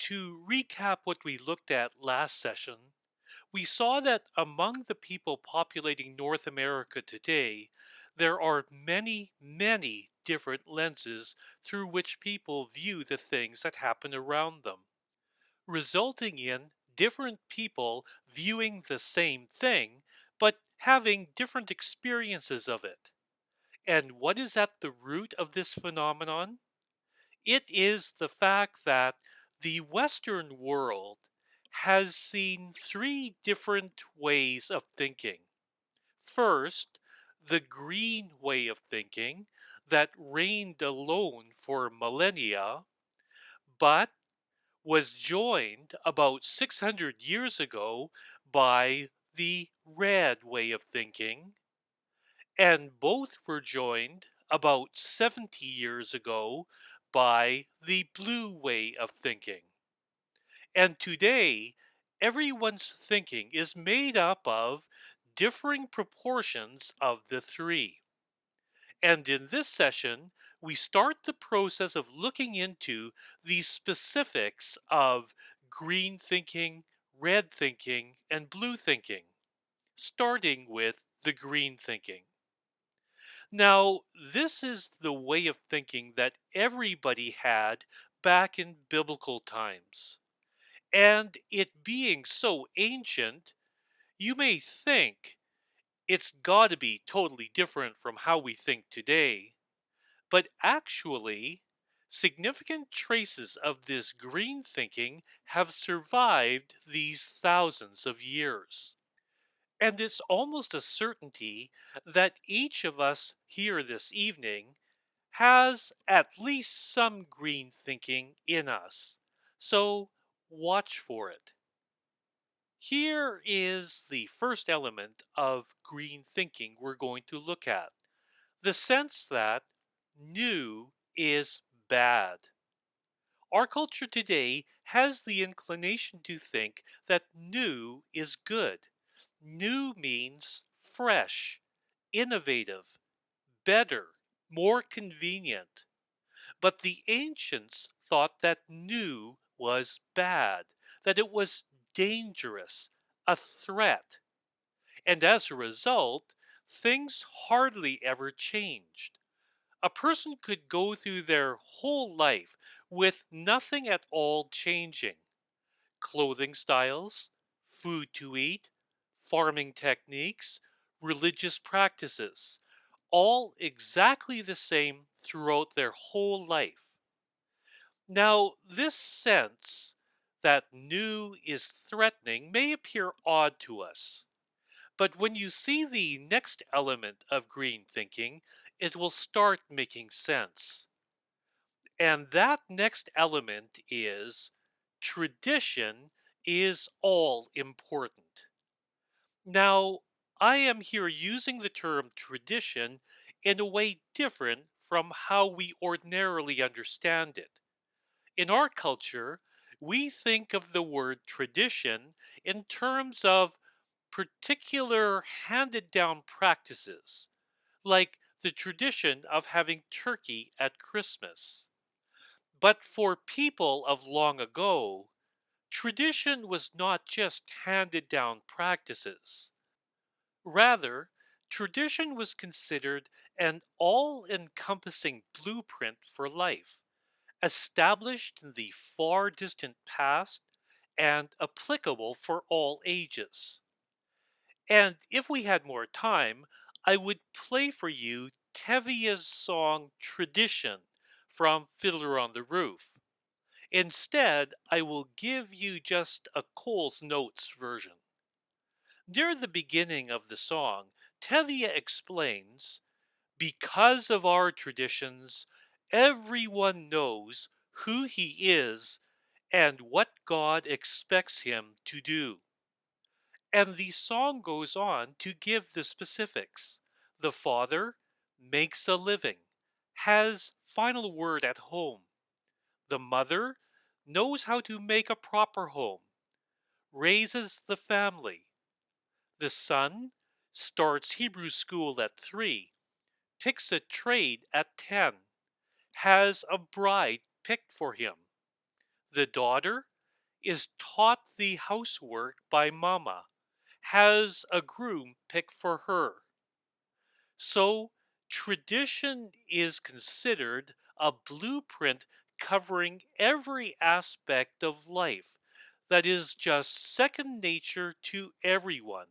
To recap what we looked at last session, we saw that among the people populating North America today, there are many, many different lenses through which people view the things that happen around them, resulting in different people viewing the same thing but having different experiences of it. And what is at the root of this phenomenon? It is the fact that the Western world has seen three different ways of thinking. First, the green way of thinking that reigned alone for millennia, but was joined about 600 years ago by the red way of thinking, and both were joined about 70 years ago by the blue way of thinking. And today, everyone's thinking is made up of differing proportions of the three. And in this session, we start the process of looking into the specifics of green thinking, red thinking, and blue thinking, starting with the green thinking. Now, this is the way of thinking that everybody had back in biblical times. And it being so ancient, you may think it's got to be totally different from how we think today. But actually, significant traces of this green thinking have survived these thousands of years. And it's almost a certainty that each of us here this evening has at least some green thinking in us. So watch for it. Here is the first element of green thinking we're going to look at, the sense that new is bad. Our culture today has the inclination to think that new is good. New means fresh, innovative, better, more convenient. But the ancients thought that new was bad, that it was dangerous, a threat. And as a result, things hardly ever changed. A person could go through their whole life with nothing at all changing. Clothing styles, food to eat, farming techniques, religious practices, all exactly the same throughout their whole life. Now, this sense that new is threatening may appear odd to us. But when you see the next element of green thinking, it will start making sense. And that next element is tradition is all important. Now, I am here using the term tradition in a way different from how we ordinarily understand it. In our culture, we think of the word tradition in terms of particular handed down practices, like the tradition of having turkey at Christmas. But for people of long ago, tradition was not just handed down practices. Rather, tradition was considered an all encompassing blueprint for life, established in the far distant past and applicable for all ages. And if we had more time, I would play for you Tevia's song Tradition from Fiddler on the Roof. Instead, I will give you just a Cole's Notes version. Near the beginning of the song, Tevye explains, because of our traditions, everyone knows who he is and what God expects him to do. And the song goes on to give the specifics. The father makes a living, has final word at home. The mother knows how to make a proper home, raises the family. The son starts Hebrew school at 3, picks a trade at 10, has a bride picked for him. The daughter is taught the housework by Mama, has a groom pick for her. So, tradition is considered a blueprint covering every aspect of life that is just second nature to everyone,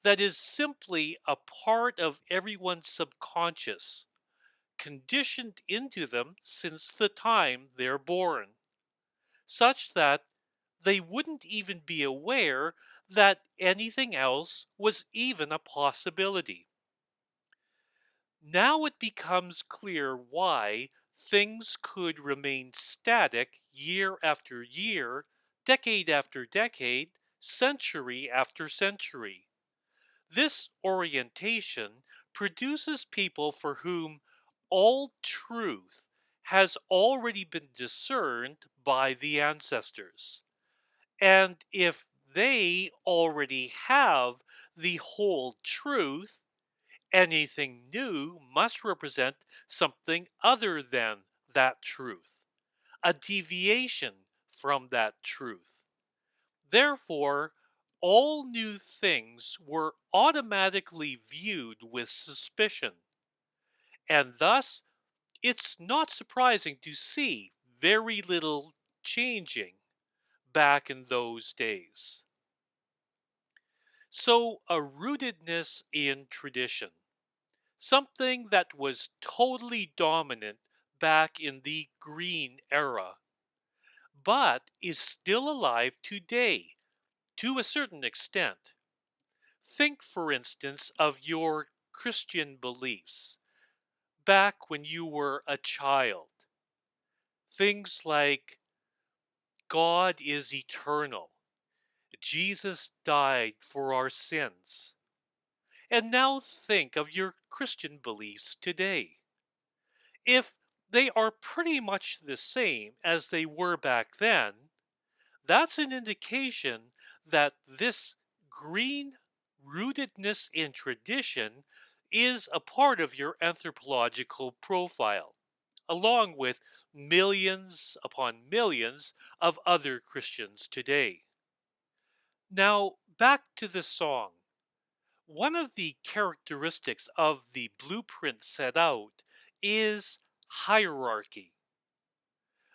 that is simply a part of everyone's subconscious, conditioned into them since the time they're born, such that they wouldn't even be aware that anything else was even a possibility. Now it becomes clear why things could remain static year after year, decade after decade, century after century. This orientation produces people for whom all truth has already been discerned by the ancestors. And if they already have the whole truth, anything new must represent something other than that truth, a deviation from that truth. Therefore, all new things were automatically viewed with suspicion, and thus it's not surprising to see very little changing back in those days. So, a rootedness in tradition, something that was totally dominant back in the green era, but is still alive today to a certain extent. Think, for instance, of your Christian beliefs back when you were a child. Things like God is eternal, Jesus died for our sins. And now think of your Christian beliefs today. If they are pretty much the same as they were back then, that's an indication that this green rootedness in tradition is a part of your anthropological profile, along with millions upon millions of other Christians today. Now, back to the song. One of the characteristics of the blueprint set out is hierarchy,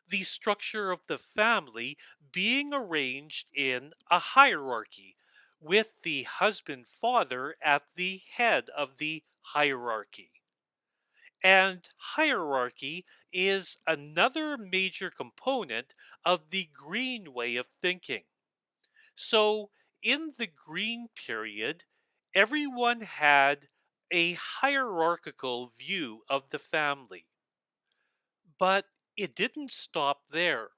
the structure of the family being arranged in a hierarchy, with the husband father at the head of the hierarchy. And hierarchy is another major component of the green way of thinking. So, in the green period, everyone had a hierarchical view of the family. But it didn't stop there,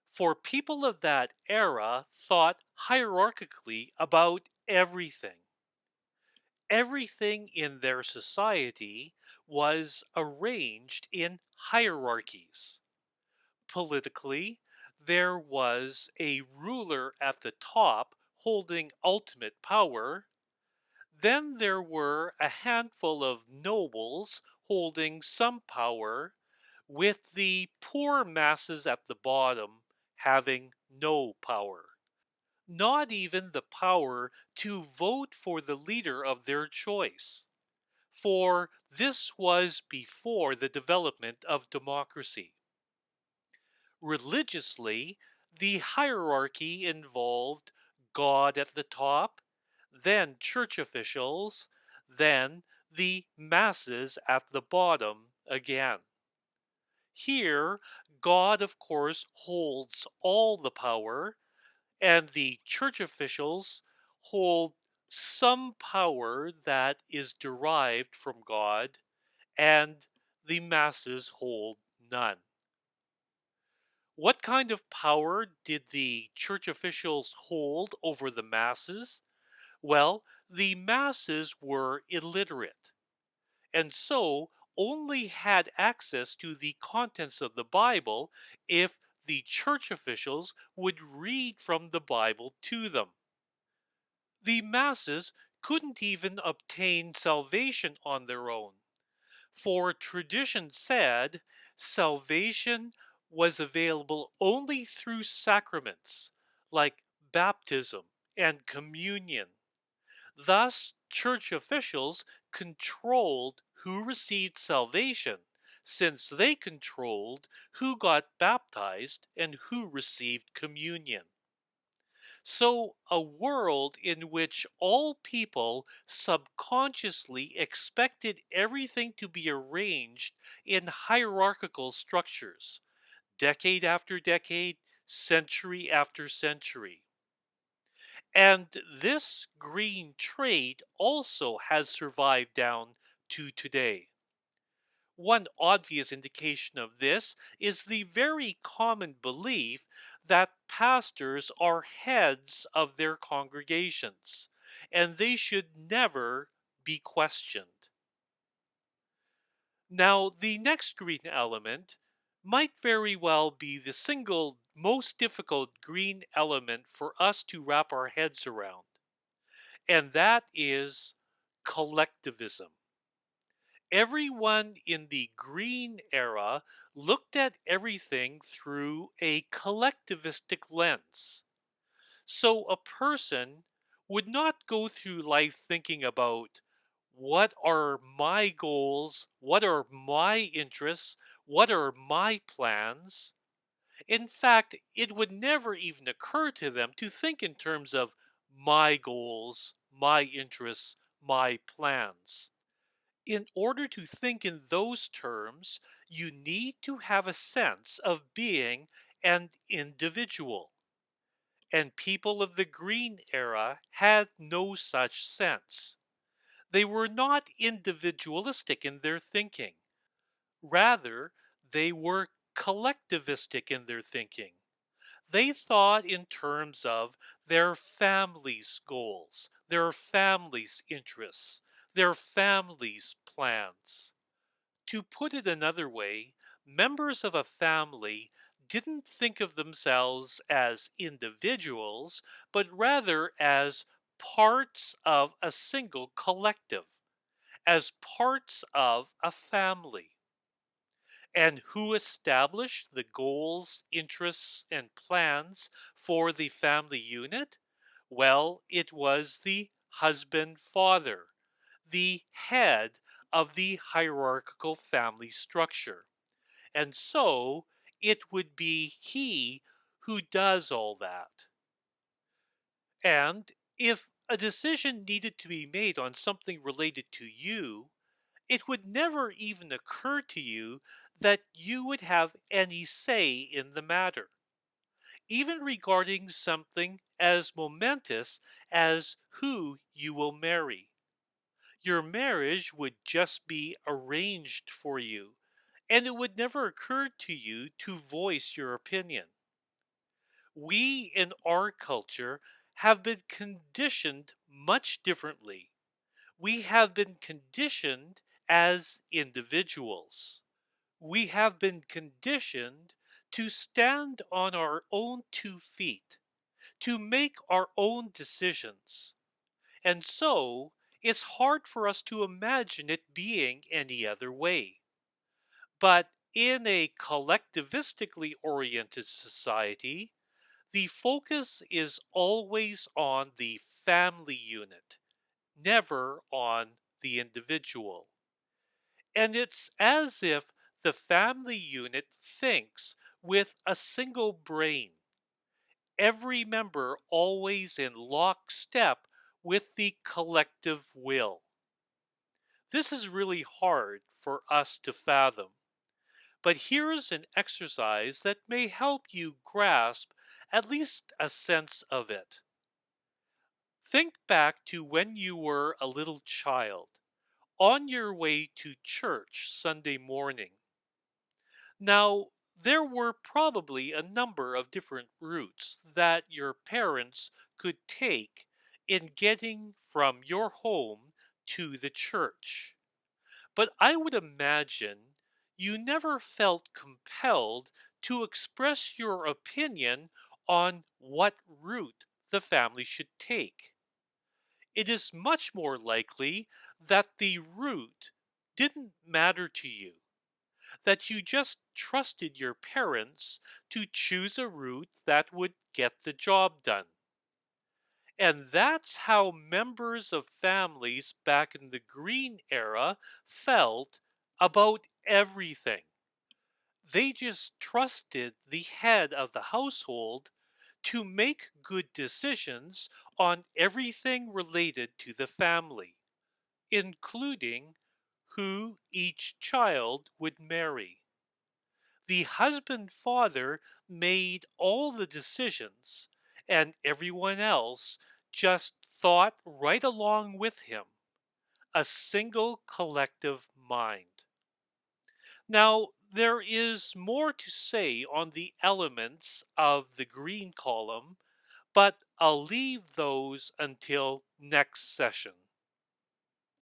for people of that era thought hierarchically about everything. Everything in their society was arranged in hierarchies. Politically, there was a ruler at the top holding ultimate power. Then there were a handful of nobles holding some power, with the poor masses at the bottom having no power. Not even the power to vote for the leader of their choice. For this was before the development of democracy. Religiously, the hierarchy involved God at the top, then church officials, then the masses at the bottom again. Here, God, of course, holds all the power, and the church officials hold some power that is derived from God, and the masses hold none. What kind of power did the church officials hold over the masses? Well, the masses were illiterate, and so only had access to the contents of the Bible if the church officials would read from the Bible to them. The masses couldn't even obtain salvation on their own, for tradition said salvation was available only through sacraments, like baptism and communion. Thus, church officials controlled who received salvation, since they controlled who got baptized and who received communion. So, a world in which all people subconsciously expected everything to be arranged in hierarchical structures, decade after decade, century after century. And this green trade also has survived down to today. One obvious indication of this is the very common belief that pastors are heads of their congregations, and they should never be questioned. Now, the next green element might very well be the single most difficult green element for us to wrap our heads around, and that is collectivism. Everyone in the green era looked at everything through a collectivistic lens. So a person would not go through life thinking about what are my goals, what are my interests, what are my plans. In fact, it would never even occur to them to think in terms of my goals, my interests, my plans. In order to think in those terms, you need to have a sense of being an individual. And people of the Green Era had no such sense. They were not individualistic in their thinking. Rather, they were collectivistic in their thinking. They thought in terms of their family's goals, their family's interests, their family's plans. To put it another way, members of a family didn't think of themselves as individuals, but rather as parts of a single collective, as parts of a family. And who established the goals, interests, and plans for the family unit? Well, it was the husband father, the head of the hierarchical family structure. And so it would be he who does all that. And if a decision needed to be made on something related to you, it would never even occur to you that you would have any say in the matter, even regarding something as momentous as who you will marry. Your marriage would just be arranged for you, and it would never occur to you to voice your opinion. We in our culture have been conditioned much differently. We have been conditioned as individuals. We have been conditioned to stand on our own 2 feet, to make our own decisions. And so, it's hard for us to imagine it being any other way. But in a collectivistically oriented society, the focus is always on the family unit, never on the individual. And it's as if the family unit thinks with a single brain, every member always in lockstep with the collective will. This is really hard for us to fathom, but here's an exercise that may help you grasp at least a sense of it. Think back to when you were a little child, on your way to church Sunday morning. Now, there were probably a number of different routes that your parents could take in getting from your home to the church. But I would imagine you never felt compelled to express your opinion on what route the family should take. It is much more likely that the route didn't matter to you, that you just trusted your parents to choose a route that would get the job done. And that's how members of families back in the Green era felt about everything. They just trusted the head of the household to make good decisions on everything related to the family, including who each child would marry. The husband father made all the decisions, and everyone else just thought right along with him, a single collective mind. Now, there is more to say on the elements of the green column, but I'll leave those until next session.